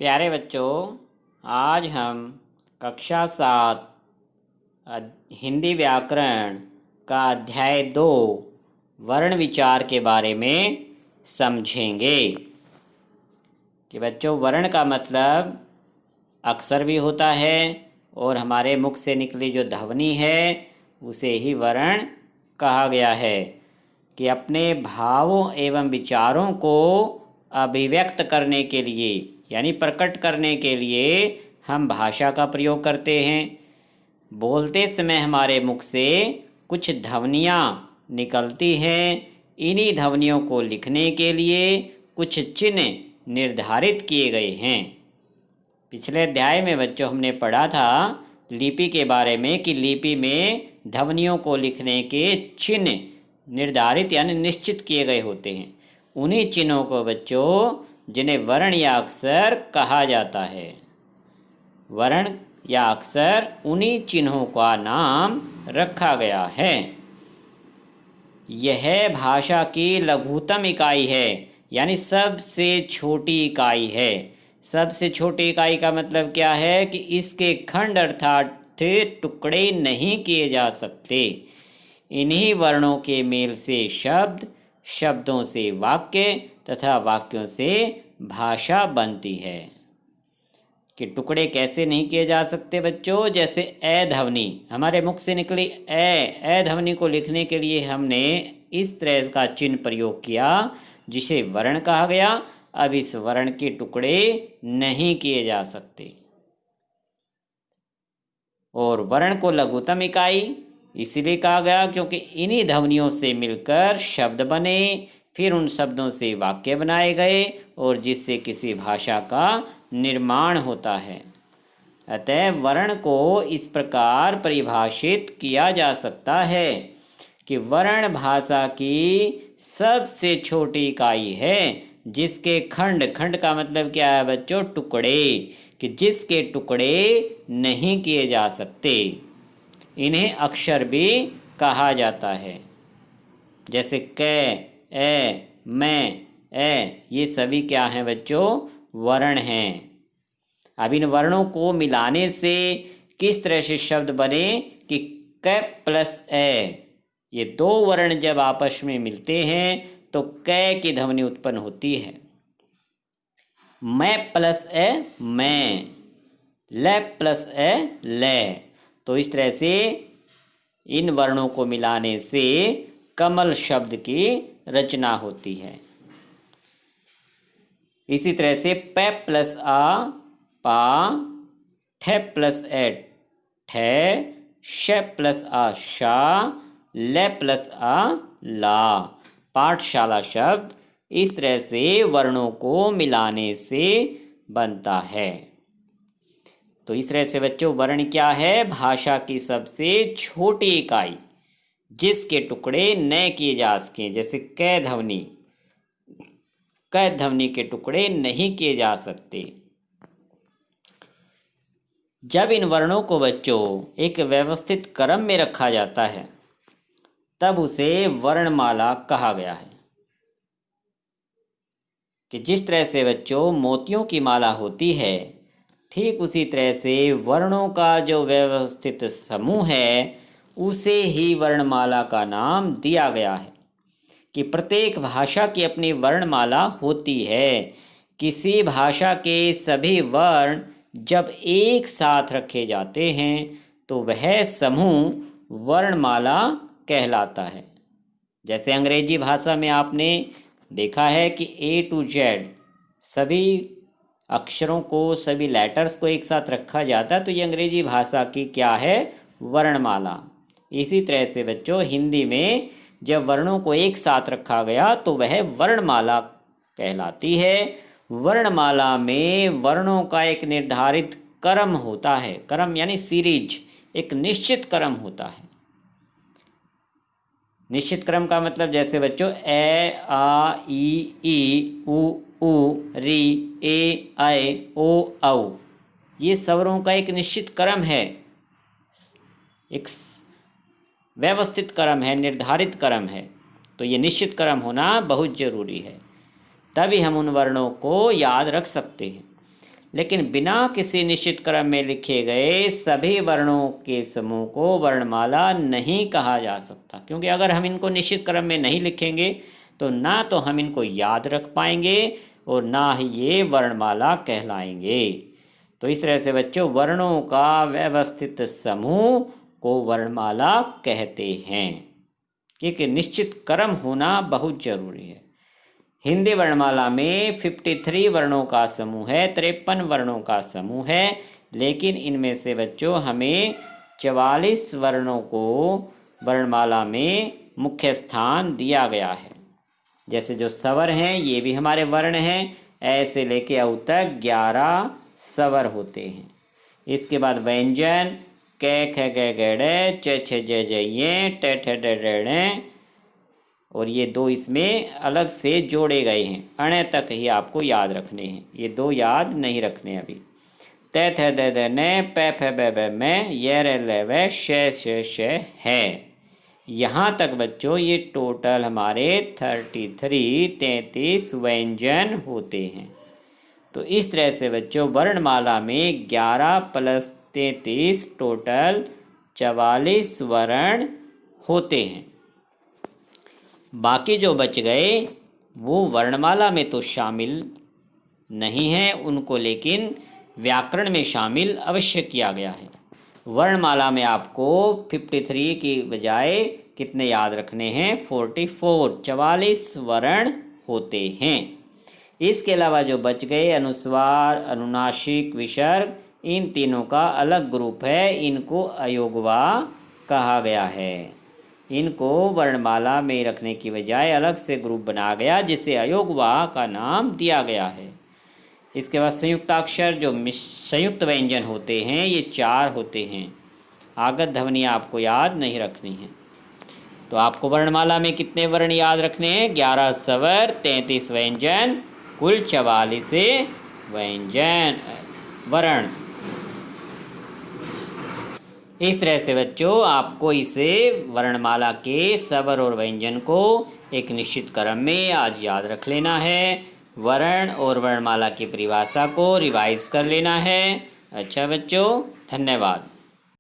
प्यारे बच्चों, आज हम कक्षा 7 हिंदी व्याकरण का अध्याय 2 वर्ण विचार के बारे में समझेंगे कि बच्चों वर्ण का मतलब अक्षर भी होता है और हमारे मुख से निकली जो ध्वनि है उसे ही वर्ण कहा गया है कि अपने भावों एवं विचारों को अभिव्यक्त करने के लिए यानी प्रकट करने के लिए हम भाषा का प्रयोग करते हैं। बोलते समय हमारे मुख से कुछ ध्वनियाँ निकलती हैं। इन्हीं ध्वनियों को लिखने के लिए कुछ चिन्ह निर्धारित किए गए हैं। पिछले अध्याय में बच्चों हमने पढ़ा था लिपि के बारे में कि लिपि में ध्वनियों को लिखने के चिन्ह निर्धारित यानी निश्चित किए गए होते हैं। उन्हीं चिन्हों को बच्चों जिन्हें वर्ण या अक्षर कहा जाता है। वर्ण या अक्षर उन्हीं चिन्हों का नाम रखा गया है। यह भाषा की लघुतम इकाई है यानी सबसे छोटी इकाई है। सबसे छोटी इकाई का मतलब क्या है कि इसके खंड अर्थात टुकड़े नहीं किए जा सकते। इन्हीं वर्णों के मेल से शब्द, शब्दों से वाक्य तथा वाक्यों से भाषा बनती है। कि टुकड़े कैसे नहीं किए जा सकते बच्चों? जैसे ए ध्वनि हमारे मुख से निकली ए ध्वनि को लिखने के लिए हमने इस तरह का चिन्ह प्रयोग किया जिसे वर्ण कहा गया। अब इस वर्ण के टुकड़े नहीं किए जा सकते। और वर्ण को लघुतम इकाई इसीलिए कहा गया क्योंकि इन्हीं ध्वनियों से मिलकर शब्द बने, फिर उन शब्दों से वाक्य बनाए गए और जिससे किसी भाषा का निर्माण होता है। अतः वर्ण को इस प्रकार परिभाषित किया जा सकता है कि वर्ण भाषा की सबसे छोटी इकाई है जिसके खंड का मतलब क्या है बच्चों? टुकड़े, कि जिसके टुकड़े नहीं किए जा सकते। इन्हें अक्षर भी कहा जाता है। जैसे क, ए, मैं, ए, ये सभी क्या हैं बच्चों? वर्ण हैं। अब इन वर्णों को मिलाने से किस तरह से शब्द बने कि क प्लस ए, ये दो वर्ण जब आपस में मिलते हैं तो क की ध्वनि उत्पन्न होती है। मैं प्लस ए मैं, ल प्लस ए ले। तो इस तरह से इन वर्णों को मिलाने से कमल शब्द की रचना होती है। इसी तरह से प प्लस आ पा, ठ प्लस ए ठे, श प्लस आ शा, ल प्लस आ ला। पाठशाला शब्द इस तरह से वर्णों को मिलाने से बनता है। तो इस तरह से बच्चों वर्ण क्या है? भाषा की सबसे छोटी इकाई जिसके टुकड़े न किए जा सकें। जैसे क ध्वनि के टुकड़े नहीं किए जा सकते। जब इन वर्णों को बच्चों एक व्यवस्थित क्रम में रखा जाता है तब उसे वर्णमाला कहा गया है। कि जिस तरह से बच्चों मोतियों की माला होती है ठीक उसी तरह से वर्णों का जो व्यवस्थित समूह है उसे ही वर्णमाला का नाम दिया गया है। कि प्रत्येक भाषा की अपनी वर्णमाला होती है। किसी भाषा के सभी वर्ण जब एक साथ रखे जाते हैं तो वह समूह वर्णमाला कहलाता है। जैसे अंग्रेजी भाषा में आपने देखा है कि A to Z सभी अक्षरों को, सभी लेटर्स को एक साथ रखा जाता है तो ये अंग्रेजी भाषा की क्या है? वर्णमाला। इसी तरह से बच्चों हिंदी में जब वर्णों को एक साथ रखा गया तो वह वर्णमाला कहलाती है। वर्णमाला में वर्णों का एक निर्धारित क्रम होता है। क्रम यानी सीरीज, एक निश्चित क्रम होता है। निश्चित क्रम का मतलब जैसे बच्चों ए आ ई उ ऊ री ए ऐ ओ औ, ये स्वरों का एक निश्चित क्रम है, एक व्यवस्थित क्रम है, निर्धारित क्रम है। तो ये निश्चित क्रम होना बहुत जरूरी है, तभी हम उन वर्णों को याद रख सकते हैं। लेकिन बिना किसी निश्चित क्रम में लिखे गए सभी वर्णों के समूह को वर्णमाला नहीं कहा जा सकता, क्योंकि अगर हम इनको निश्चित क्रम में नहीं लिखेंगे तो ना तो हम इनको याद रख पाएंगे और ना ही ये वर्णमाला कहलाएंगे। तो इस तरह से बच्चों वर्णों का व्यवस्थित समूह को वर्णमाला कहते हैं, क्योंकि निश्चित क्रम होना बहुत जरूरी है। हिंदी वर्णमाला में 53 वर्णों का समूह है, 53 वर्णों का समूह है, लेकिन इनमें से बच्चों हमें 44 वर्णों को वर्णमाला में मुख्य स्थान दिया गया है। जैसे जो स्वर हैं ये भी हमारे वर्ण हैं, ऐसे लेके औ तक 11 स्वर होते हैं। इसके बाद व्यंजन क ख ग ग ड़ च छ ज ज य ट ठ ड ढ ण, और ये दो इसमें अलग से जोड़े गए हैं, अण तक ही आपको याद रखने हैं, ये दो याद नहीं रखने अभी। त थ द द न प फ ब ब म य र ल व श श श है। यहाँ तक बच्चों ये टोटल हमारे 33 व्यंजन होते हैं। तो इस तरह से बच्चों वर्णमाला में 11 + 33 टोटल 44 वर्ण होते हैं। बाकी जो बच गए वो वर्णमाला में तो शामिल नहीं हैं, उनको लेकिन व्याकरण में शामिल अवश्य किया गया है। वर्णमाला में आपको 53 की बजाय कितने याद रखने हैं? 44 वर्ण होते हैं। इसके अलावा जो बच गए अनुस्वार, अनुनासिक, विसर्ग, इन तीनों का अलग ग्रुप है, इनको अयोगवा कहा गया है। इनको वर्णमाला में रखने की बजाय अलग से ग्रुप बनाया गया जिसे अयोगवा का नाम दिया गया है। इसके बाद संयुक्ताक्षर जो संयुक्त व्यंजन होते हैं ये 4 होते हैं। आगत ध्वनियाँ आपको याद नहीं रखनी है। तो आपको वर्णमाला में कितने वर्ण याद रखने हैं? 11 स्वर, 33 व्यंजन, कुल 44 व्यंजन वर्ण। इस तरह से बच्चों आपको इसे वर्णमाला के स्वर और व्यंजन को एक निश्चित क्रम में आज याद रख लेना है। वर्ण और वर्णमाला की परिभाषा को रिवाइज कर लेना है। अच्छा बच्चों, धन्यवाद।